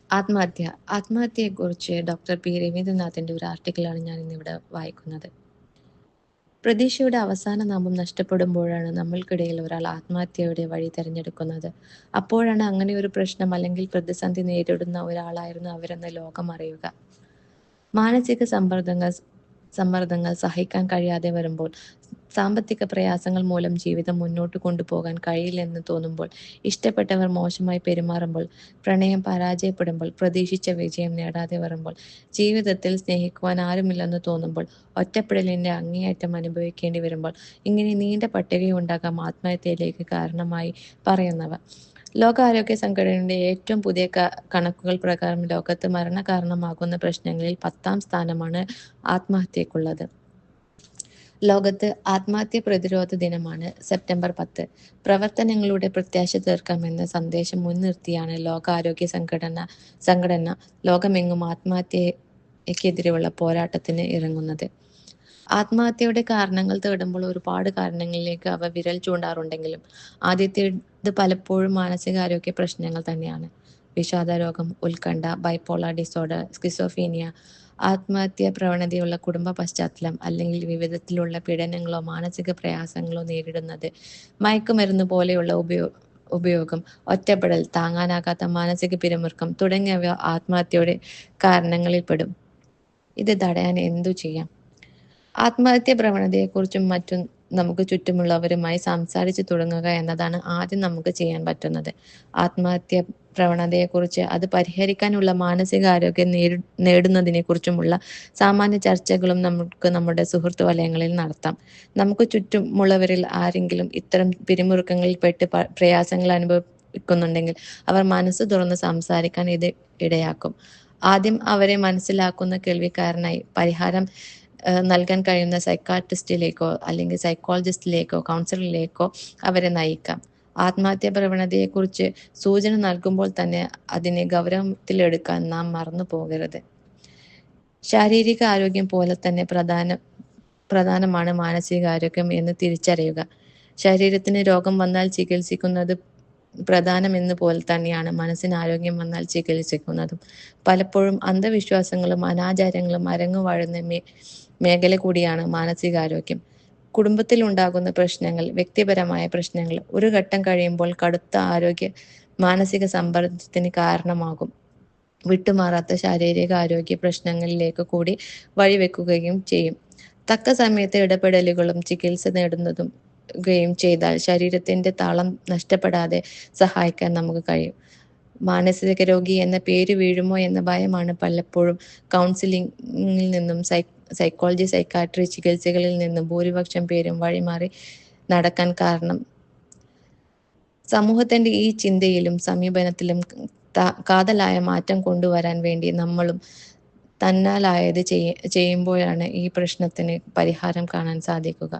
ആത്മഹത്യ. ആത്മഹത്യയെക്കുറിച്ച് doctor P. രവീന്ദ്രനാഥിന്റെ ഒരു ആർട്ടിക്കിളാണ് ഞാൻ ഇന്നിവിടെ വായിക്കുന്നത്. പ്രതീക്ഷയുടെ അവസാന നാമം നഷ്ടപ്പെടുമ്പോഴാണ് നമ്മൾക്കിടയിൽ ഒരാൾ ആത്മഹത്യയുടെ വഴി തിരഞ്ഞെടുക്കുന്നത്. അപ്പോഴാണ് അങ്ങനെയൊരു പ്രശ്നം അല്ലെങ്കിൽ പ്രതിസന്ധി നേരിടുന്ന ഒരാളായിരുന്നു അവരെന്ന് ലോകം അറിയുക. മാനസിക സമ്മർദ്ദങ്ങൾ സഹിക്കാൻ കഴിയാതെ വരുമ്പോൾ, സാമ്പത്തിക പ്രയാസങ്ങൾ മൂലം ജീവിതം മുന്നോട്ട് കൊണ്ടുപോകാൻ കഴിയില്ലെന്ന് തോന്നുമ്പോൾ, ഇഷ്ടപ്പെട്ടവർ മോശമായി പെരുമാറുമ്പോൾ, പ്രണയം പരാജയപ്പെടുമ്പോൾ, പ്രതീക്ഷിച്ച വിജയം നേടാതെ വരുമ്പോൾ, ജീവിതത്തിൽ സ്നേഹിക്കുവാൻ ആരുമില്ലെന്ന് തോന്നുമ്പോൾ, ഒറ്റപ്പെടലിന്റെ അങ്ങേയറ്റം അനുഭവിക്കേണ്ടി വരുമ്പോൾ, ഇങ്ങനെ നീണ്ട പട്ടികയുണ്ടാകാം ആത്മഹത്യയിലേക്ക് കാരണമായി പറയുന്നവ. ലോകാരോഗ്യ സംഘടനയുടെ ഏറ്റവും പുതിയ കണക്കുകൾ പ്രകാരം ലോകത്ത് മരണകാരണമാകുന്ന പ്രശ്നങ്ങളിൽ 10ാം സ്ഥാനമാണ് ആത്മഹത്യക്കുള്ളത്. ലോകത്ത് ആത്മഹത്യ പ്രതിരോധ ദിനമാണ് സെപ്റ്റംബർ 10. പ്രവർത്തനങ്ങളുടെ പ്രത്യാശ തീർക്കാമെന്ന സന്ദേശം മുൻനിർത്തിയാണ് ലോകാരോഗ്യ സംഘടന ലോകമെങ്ങും ആത്മഹത്യക്കെതിരെയുള്ള പോരാട്ടത്തിന് ഇറങ്ങുന്നത്. ആത്മഹത്യയുടെ കാരണങ്ങൾ തേടുമ്പോൾ ഒരുപാട് കാരണങ്ങളിലേക്ക് അവ വിരൽ ചൂണ്ടാറുണ്ടെങ്കിലും ആദ്യത്തേത് പലപ്പോഴും മാനസികാരോഗ്യ പ്രശ്നങ്ങൾ തന്നെയാണ്. വിഷാദരോഗം, ഉത്കണ്ഠ, ബൈപോളാർ ഡിസോർഡർ, സ്കിസോഫീനിയ, ആത്മഹത്യാ പ്രവണതയുള്ള കുടുംബ പശ്ചാത്തലം അല്ലെങ്കിൽ വിവിധത്തിലുള്ള പീഡനങ്ങളോ മാനസിക പ്രയാസങ്ങളോ നേരിടുന്നത്, മയക്കുമരുന്ന് പോലെയുള്ള ഉപയോഗം, ഒറ്റപ്പെടൽ, താങ്ങാനാകാത്ത മാനസിക പിരിമുറുക്കം തുടങ്ങിയവ ആത്മഹത്യയുടെ കാരണങ്ങളിൽ പെടും. ഇത് തടയാൻ എന്തു ചെയ്യാം? ആത്മഹത്യാ പ്രവണതയെക്കുറിച്ചും മറ്റും നമുക്ക് ചുറ്റുമുള്ളവരുമായി സംസാരിച്ചു തുടങ്ങുക എന്നതാണ് ആദ്യം നമുക്ക് ചെയ്യാൻ പറ്റുന്നത്. ആത്മഹത്യാ പ്രവണതയെക്കുറിച്ച് അത് പരിഹരിക്കാനുള്ള മാനസികാരോഗ്യം നേടുന്നതിനെക്കുറിച്ചുമുള്ള സാമാന്യ ചർച്ചകളും നമുക്ക് നമ്മുടെ സുഹൃത്ത് വലയങ്ങളിൽ നടത്താം. നമുക്ക് ചുറ്റുമുള്ളവരിൽ ആരെങ്കിലും ഇത്തരം പിരിമുറുക്കങ്ങളിൽ പെട്ട് പ്രയാസങ്ങൾ അനുഭവിക്കുന്നുണ്ടെങ്കിൽ അവർ മനസ്സ് തുറന്ന് സംസാരിക്കാൻ ഇത് ഇടയാക്കും. ആദ്യം അവരെ മനസ്സിലാക്കുന്ന കേൾവിക്കാരനായി പരിഹാരം നൽകാൻ കഴിയുന്ന സൈക്കാട്രിസ്റ്റിലേക്കോ അല്ലെങ്കിൽ സൈക്കോളജിസ്റ്റിലേക്കോ കൗൺസിലറിലേക്കോ അവരെ നയിക്കാം. ആത്മഹത്യാ പ്രവണതയെക്കുറിച്ച് സൂചന നൽകുമ്പോൾ തന്നെ അതിനെ ഗൗരവത്തിലെടുക്കാൻ നാം മറന്നു പോകരുത്. ശാരീരിക ആരോഗ്യം പോലെ തന്നെ പ്രധാനമാണ് മാനസികാരോഗ്യം എന്ന് തിരിച്ചറിയുക. ശരീരത്തിന് രോഗം വന്നാൽ ചികിത്സിക്കുന്നത് പ്രധാനമെന്ന് പോലെ തന്നെയാണ് മനസ്സിന് ആരോഗ്യം വന്നാൽ ചികിത്സിക്കുന്നതും. പലപ്പോഴും അന്ധവിശ്വാസങ്ങളും അനാചാരങ്ങളും അരങ്ങുവാഴുന്ന മേഖല കൂടിയാണ് മാനസികാരോഗ്യം. കുടുംബത്തിൽ ഉണ്ടാകുന്ന പ്രശ്നങ്ങൾ, വ്യക്തിപരമായ പ്രശ്നങ്ങൾ ഒരു ഘട്ടം കഴിയുമ്പോൾ കടുത്ത മാനസിക സമ്മർദ്ദത്തിന് കാരണമാകും. വിട്ടുമാറാത്ത ശാരീരിക ആരോഗ്യ പ്രശ്നങ്ങളിലേക്ക് കൂടി വഴിവെക്കുകയും ചെയ്യും. തക്ക സമയത്ത് ഇടപെടലുകളും ചികിത്സ നേടുന്നതും ചെയ്താൽ ശരീരത്തിന്റെ താളം നഷ്ടപ്പെടാതെ സഹായിക്കാൻ നമുക്ക് കഴിയും. മാനസിക രോഗി എന്ന പേര് വീഴുമോ എന്ന ഭയമാണ് പലപ്പോഴും കൗൺസിലിംഗിൽ നിന്നും സൈക്കോളജി, സൈക്കാട്രി ചികിത്സകളിൽ നിന്നും ഭൂരിപക്ഷം പേരും വഴിമാറി നടക്കാൻ കാരണം. സമൂഹത്തിന്റെ ഈ ചിന്തയിലും സമീപനത്തിലും കാതലായ മാറ്റം കൊണ്ടുവരാൻ വേണ്ടി നമ്മളും തന്നാലായത് ചെയ്യുമ്പോഴാണ് ഈ പ്രശ്നത്തിന് പരിഹാരം കാണാൻ സാധിക്കുക.